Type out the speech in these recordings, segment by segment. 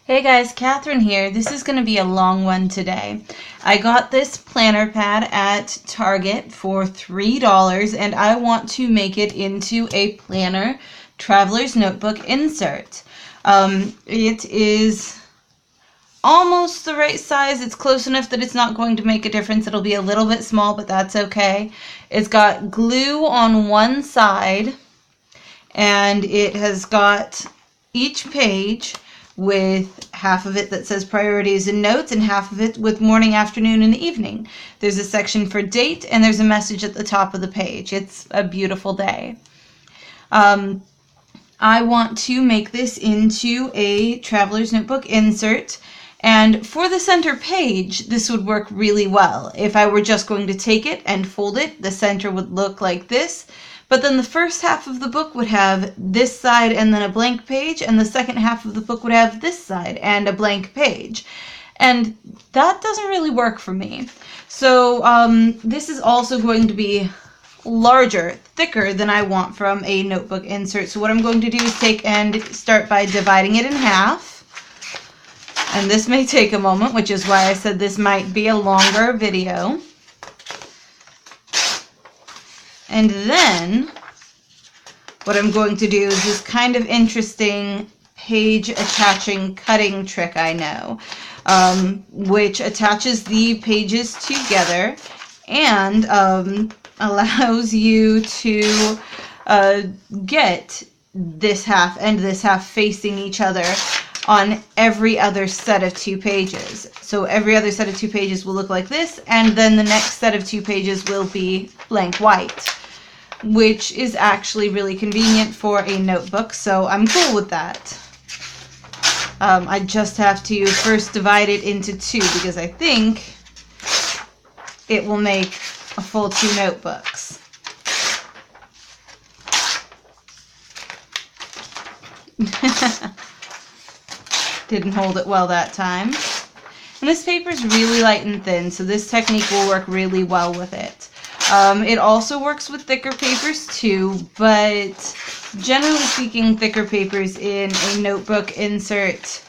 Hey guys, Catherine here. This is going to be a long one today. I got this planner pad at Target for $3 and I want to make it into a planner traveler's notebook insert. It is almost the right size. It's close enough that it's not going to make a difference. It'll be a little bit small, but that's okay. It's got glue on one side and it has got each page with half of it that says priorities and notes and half of it with morning, afternoon, and evening. There's a section for date and there's a message at the top of the page. It's a beautiful day. I want to make this into a traveler's notebook insert, and for the center page this would work really well. If I were just going to take it and fold it, the center would look like this. But then the first half of the book would have this side and then a blank page, and the second half of the book would have this side and a blank page. And that doesn't really work for me. So this is also going to be larger, thicker than I want from a notebook insert. So what I'm going to do is take and start by dividing it in half. And this may take a moment, which is why I said this might be a longer video. And then what I'm going to do is this kind of interesting page attaching cutting trick I know, which attaches the pages together and allows you to get this half and this half facing each other on every other set of 2 pages. So every other set of 2 pages will look like this, and then the next set of 2 pages will be blank white, which is actually really convenient for a notebook, so I'm cool with that. I just have to first divide it into 2 because I think it will make a full 2 notebooks. Didn't hold it well that time. And this paper is really light and thin, so this technique will work really well with it. It also works with thicker papers too, but generally speaking, thicker papers in a notebook insert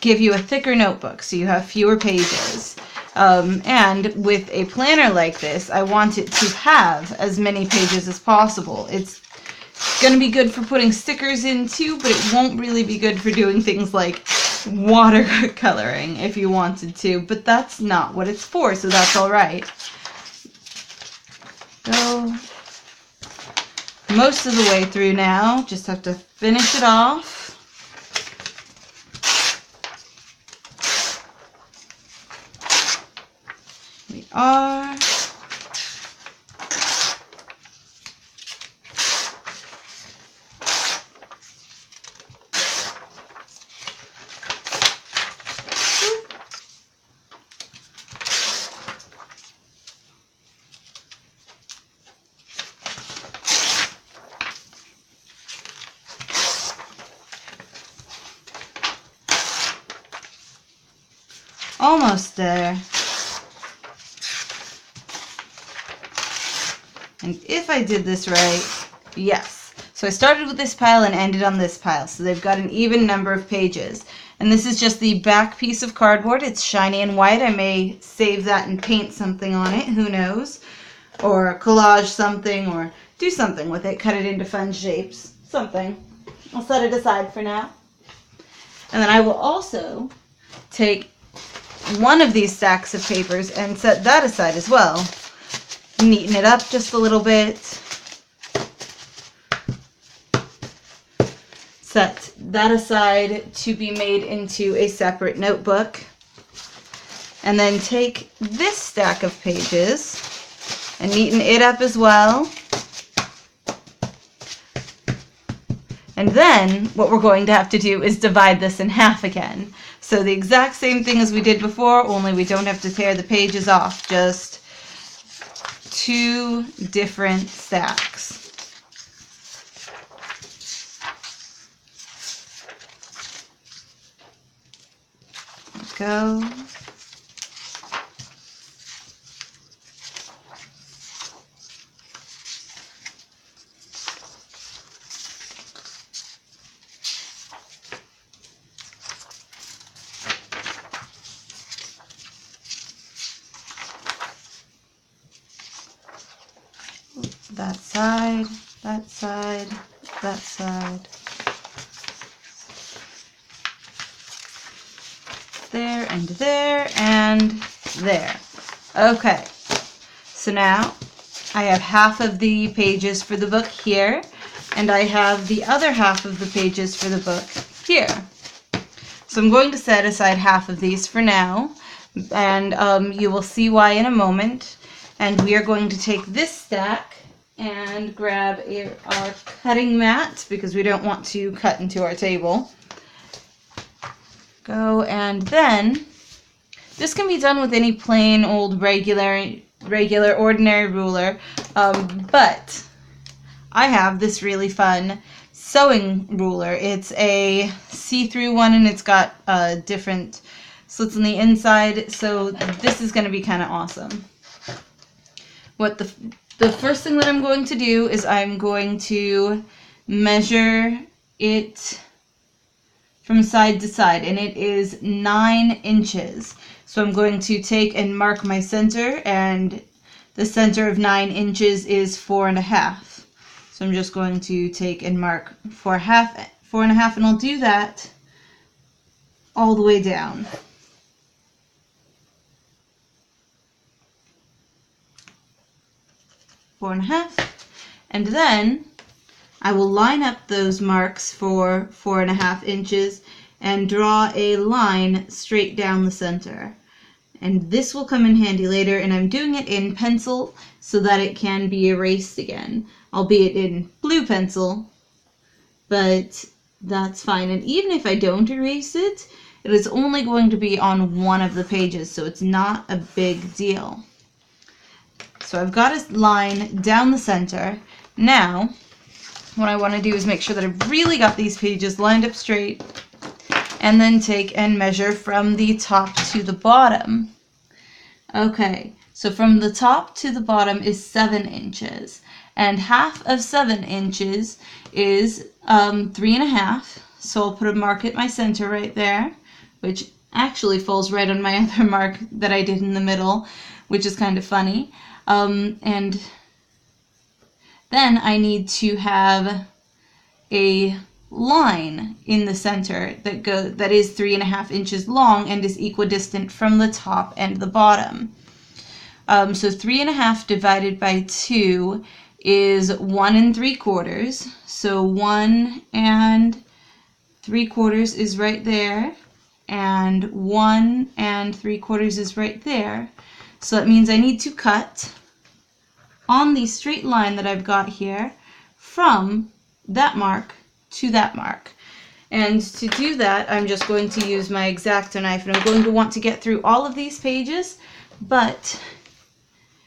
give you a thicker notebook, so you have fewer pages. And with a planner like this, I want it to have as many pages as possible. It's going to be good for putting stickers in too, but it won't really be good for doing things like watercoloring if you wanted to, but that's not what it's for, so that's all right. Go most of the way through now. Just have to finish it off. We are. Almost there. And if I did this right, yes. So I started with this pile and ended on this pile. So they've got an even number of pages. And this is just the back piece of cardboard. It's shiny and white. I may save that and paint something on it. Who knows? Or collage something or do something with it. Cut it into fun shapes. Something. I'll set it aside for now. And then I will also take one of these stacks of papers and set that aside as well. Neaten it up just a little bit. Set that aside to be made into a separate notebook. And then take this stack of pages and neaten it up as well. And then what we're going to have to do is divide this in half again. So the exact same thing as we did before, only we don't have to tear the pages off, just 2 different stacks. Go. that side, that side, that side. There and there and there. Okay, so now I have half of the pages for the book here, and I have the other half of the pages for the book here. So I'm going to set aside half of these for now, and you will see why in a moment. And we are going to take this stack and grab our cutting mat, because we don't want to cut into our table. Go, and then this can be done with any plain old regular ordinary ruler, but I have this really fun sewing ruler. It's a see-through one, and it's got different slits on the inside, so this is going to be kind of awesome. What the first thing that I'm going to do is I'm going to measure it from side to side, and it is 9 inches. So I'm going to take and mark my center, and the center of 9 inches is 4.5. So I'm just going to take and mark 4.5, and I'll do that all the way down. 4.5, and then I will line up those marks for 4.5 inches and draw a line straight down the center. And this will come in handy later, and I'm doing it in pencil so that it can be erased again, albeit in blue pencil, but that's fine. And even if I don't erase it, it is only going to be on one of the pages, so it's not a big deal. So I've got a line down the center. Now, what I want to do is make sure that I've really got these pages lined up straight, and then take and measure from the top to the bottom. Okay, so from the top to the bottom is 7 inches, and half of 7 inches is 3.5. So I'll put a mark at my center right there, which actually falls right on my other mark that I did in the middle, which is kind of funny. And then I need to have a line in the center that is 3.5 inches long and is equidistant from the top and the bottom. So 3.5 divided by 2 is 1 3/4. So 1 3/4 is right there, and 1 3/4 is right there. So that means I need to cut on the straight line that I've got here from that mark to that mark. And to do that, I'm just going to use my X-Acto knife, and I'm going to want to get through all of these pages, but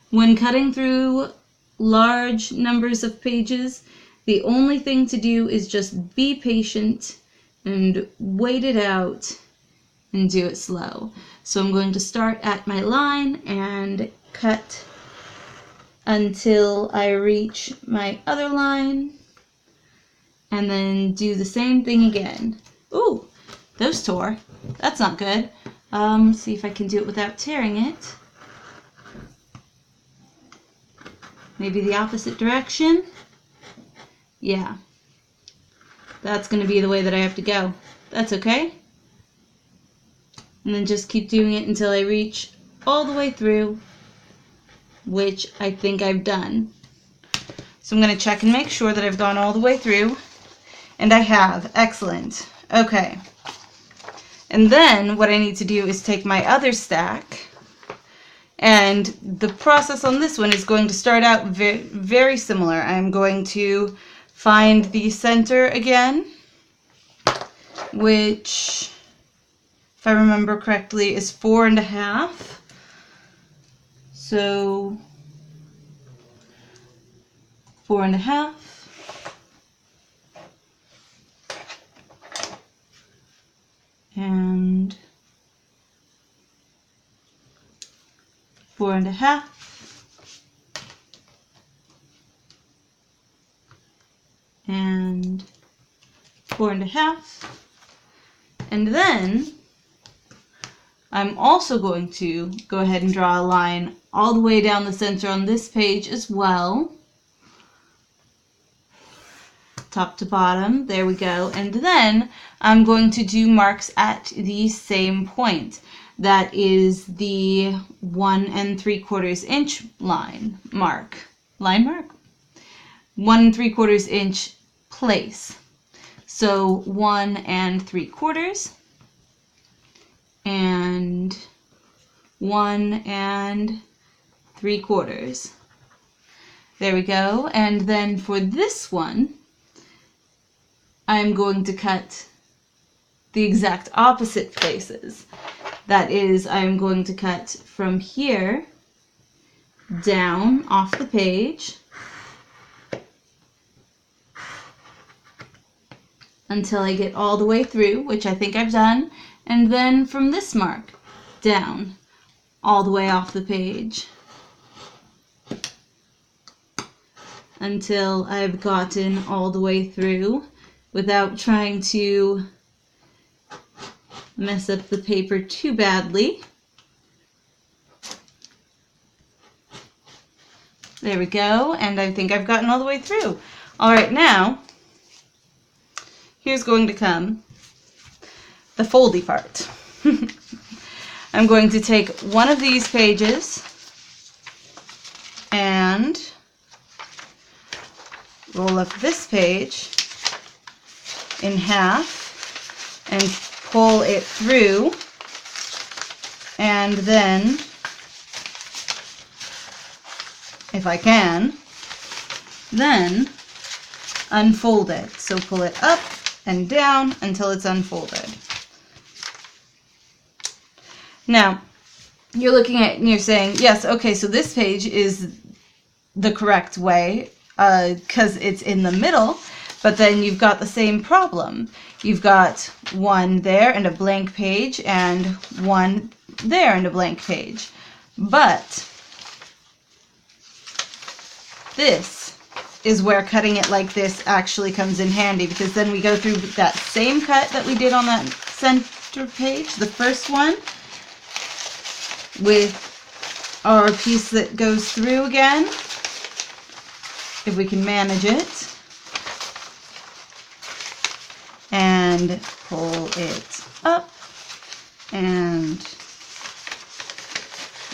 when cutting through large numbers of pages, the only thing to do is just be patient and wait it out and do it slow. So I'm going to start at my line and cut until I reach my other line, and then do the same thing again. Ooh, those tore. That's not good. See if I can do it without tearing it. Maybe the opposite direction. Yeah, that's going to be the way that I have to go. That's okay. And then just keep doing it until I reach all the way through, which I think I've done. So I'm going to check and make sure that I've gone all the way through, and I have. Excellent. Okay. And then what I need to do is take my other stack, and the process on this one is going to start out very similar. I'm going to find the center again, which, if I remember correctly, is 4.5. So 4.5. And 4.5. And 4.5. And then I'm also going to go ahead and draw a line all the way down the center on this page as well. top to bottom. There we go. And then I'm going to do marks at the same point. That is the 1 3/4 inch line mark. Line mark? 1 3/4 inch place. So 1 3/4 and 1 3/4. There we go. And then for this one, I'm going to cut the exact opposite places. That is, I'm going to cut from here down off the page until I get all the way through, which I think I've done, and then from this mark down all the way off the page until I've gotten all the way through without trying to mess up the paper too badly. There we go, and I think I've gotten all the way through. All right, now here's going to come the foldy part. I'm going to take one of these pages and roll up this page in half and pull it through, and then, if I can, then unfold it. So pull it up and down until it's unfolded. Now, you're looking at it and you're saying, yes, okay, so this page is the correct way because it's in the middle, but then you've got the same problem. You've got one there and a blank page and one there and a blank page. But this is where cutting it like this actually comes in handy, because then we go through that same cut that we did on that center page, the first one, with our piece that goes through again, if we can manage it, and pull it up and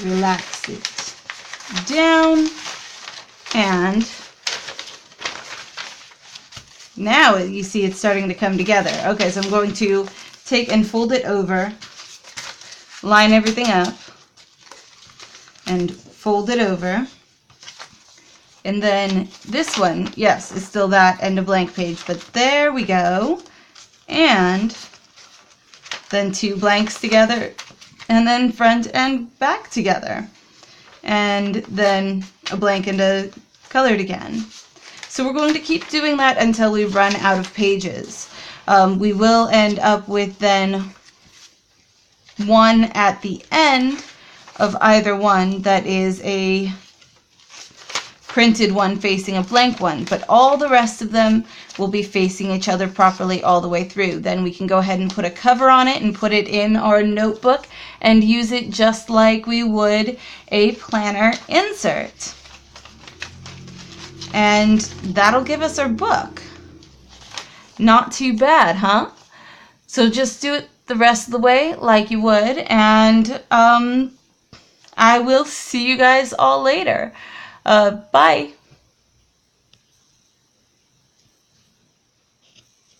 relax it down, and now you see it's starting to come together. Okay, so I'm going to take and fold it over, line everything up, and fold it over. And then this one, yes, is still that and a blank page, but there we go. And then two blanks together, and then front and back together. And then a blank and a colored again. So we're going to keep doing that until we run out of pages. We will end up with then one at the end of either one that is a printed one facing a blank one, but all the rest of them will be facing each other properly all the way through. Then we can go ahead and put a cover on it and put it in our notebook and use it just like we would a planner insert. And that'll give us our book. Not too bad, huh? So just do it the rest of the way like you would, and I will see you guys all later. Bye.